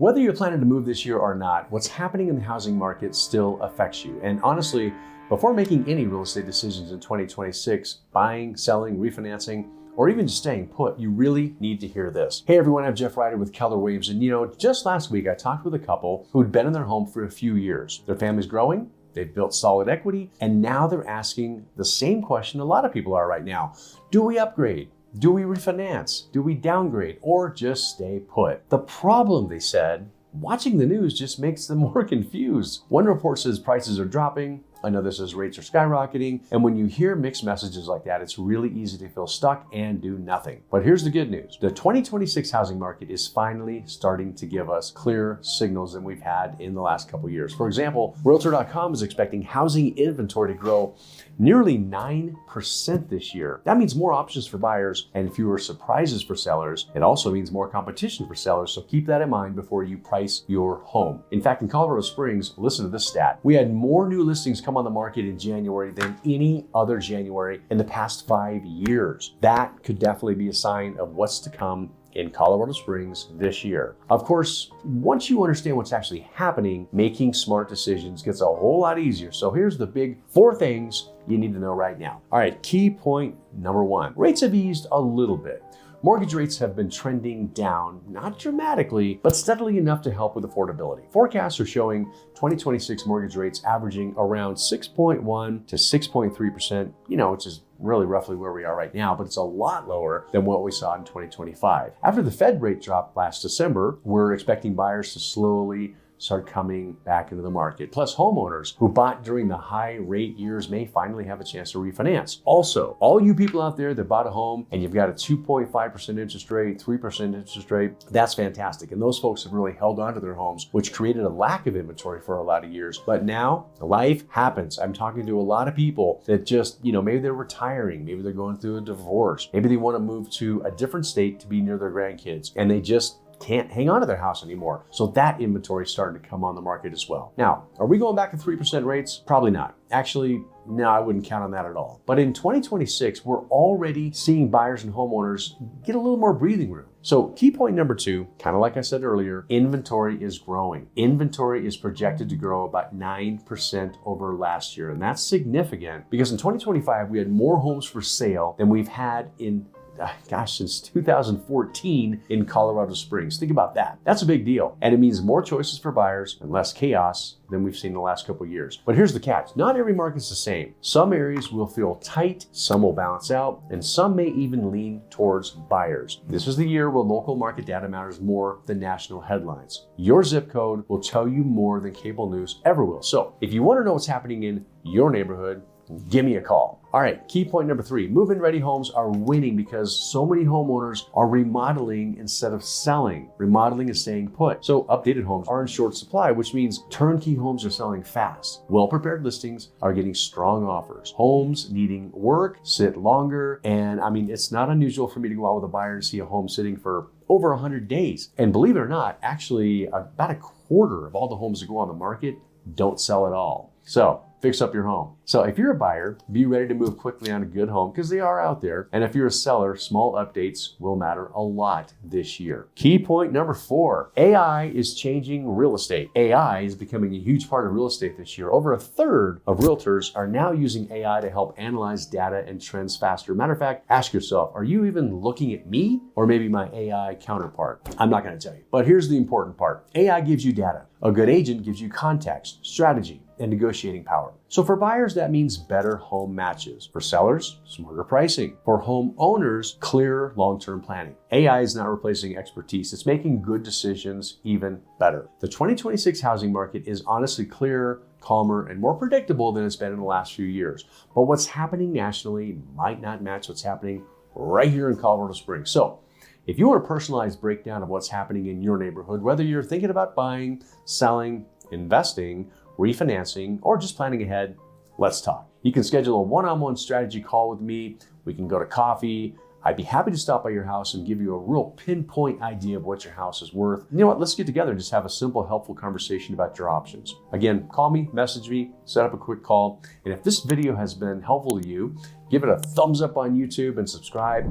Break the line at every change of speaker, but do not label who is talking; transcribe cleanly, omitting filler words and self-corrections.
Whether you're planning to move this year or not, what's happening in the housing market still affects you. And honestly, before making any real estate decisions in 2026, buying, selling, refinancing, or even just staying put, you really need to hear this. Hey everyone, I'm Jeff Ryder with Keller Williams. And just last week I talked with a couple who'd been in their home for a few years. Their family's growing, they've built solid equity, and now they're asking the same question a lot of people are right now. Do we upgrade? Do we refinance? Do we downgrade or just stay put? The problem, they said, watching the news just makes them more confused. One report says prices are dropping. Another says rates are skyrocketing. And when you hear mixed messages like that, it's really easy to feel stuck and do nothing. But here's the good news. The 2026 housing market is finally starting to give us clearer signals than we've had in the last couple years. For example, Realtor.com is expecting housing inventory to grow nearly 9% this year. That means more options for buyers and fewer surprises for sellers. It also means more competition for sellers, so keep that in mind before you price your home. In fact, in Colorado Springs, listen to this stat. We had more new listings come on the market in January than any other January in the past 5 years. That could definitely be a sign of what's to come in Colorado Springs this year. Of course, once you understand what's actually happening, making smart decisions gets a whole lot easier. So here's the big 4 things you need to know right now. All right, key point number 1. Rates have eased a little bit. Mortgage rates have been trending down, not dramatically, but steadily enough to help with affordability. Forecasts are showing 2026 mortgage rates averaging around 6.1 to 6.3%, which is really roughly where we are right now, but it's a lot lower than what we saw in 2025. After the Fed rate drop last December, we're expecting buyers to slowly start coming back into the market. Plus, homeowners who bought during the high rate years may finally have a chance to refinance. Also, all you people out there that bought a home and you've got a 2.5% interest rate, 3% interest rate, that's fantastic. And those folks have really held on to their homes, which created a lack of inventory for a lot of years. But now life happens. I'm talking to a lot of people that just, maybe they're retiring, maybe they're going through a divorce, maybe they want to move to a different state to be near their grandkids, and they just can't hang on to their house anymore. So that inventory is starting to come on the market as well. Now, are we going back to 3% rates? Probably not. Actually, no, I wouldn't count on that at all. But in 2026, we're already seeing buyers and homeowners get a little more breathing room. So key point number 2, kind of like I said earlier, inventory is growing. Inventory is projected to grow about 9% over last year. And that's significant because in 2025, we had more homes for sale than we've had since 2014 in Colorado Springs. Think about that. That's a big deal. And it means more choices for buyers and less chaos than we've seen in the last couple of years. But here's the catch. Not every market's the same. Some areas will feel tight, some will balance out, and some may even lean towards buyers. This is the year where local market data matters more than national headlines. Your zip code will tell you more than cable news ever will. So if you want to know what's happening in your neighborhood, give me a call. All right, key point number 3, move-in ready homes are winning because so many homeowners are remodeling instead of selling. Remodeling is staying put. So updated homes are in short supply, which means turnkey homes are selling fast. Well-prepared listings are getting strong offers. Homes needing work sit longer. And it's not unusual for me to go out with a buyer and see a home sitting for over 100 days. And believe it or not, actually about a quarter of all the homes that go on the market don't sell at all. So fix up your home. So if you're a buyer, be ready to move quickly on a good home because they are out there. And if you're a seller, small updates will matter a lot this year. Key point number 4, AI is changing real estate. AI is becoming a huge part of real estate this year. Over a third of realtors are now using AI to help analyze data and trends faster. Matter of fact, ask yourself, are you even looking at me or maybe my AI counterpart? I'm not going to tell you, but here's the important part. AI gives you data. A good agent gives you context, strategy, and negotiating power. So for buyers, that means better home matches. For sellers, smarter pricing. For homeowners, clearer long-term planning. AI is not replacing expertise. It's making good decisions even better. The 2026 housing market is honestly clearer, calmer, and more predictable than it's been in the last few years. But what's happening nationally might not match what's happening right here in Colorado Springs. So if you want a personalized breakdown of what's happening in your neighborhood, whether you're thinking about buying, selling, investing, refinancing, or just planning ahead, let's talk. You can schedule a one-on-one strategy call with me. We can go to coffee. I'd be happy to stop by your house and give you a real pinpoint idea of what your house is worth. You know what? Let's get together and just have a simple, helpful conversation about your options. Again, call me, message me, set up a quick call. And if this video has been helpful to you, give it a thumbs up on YouTube and subscribe.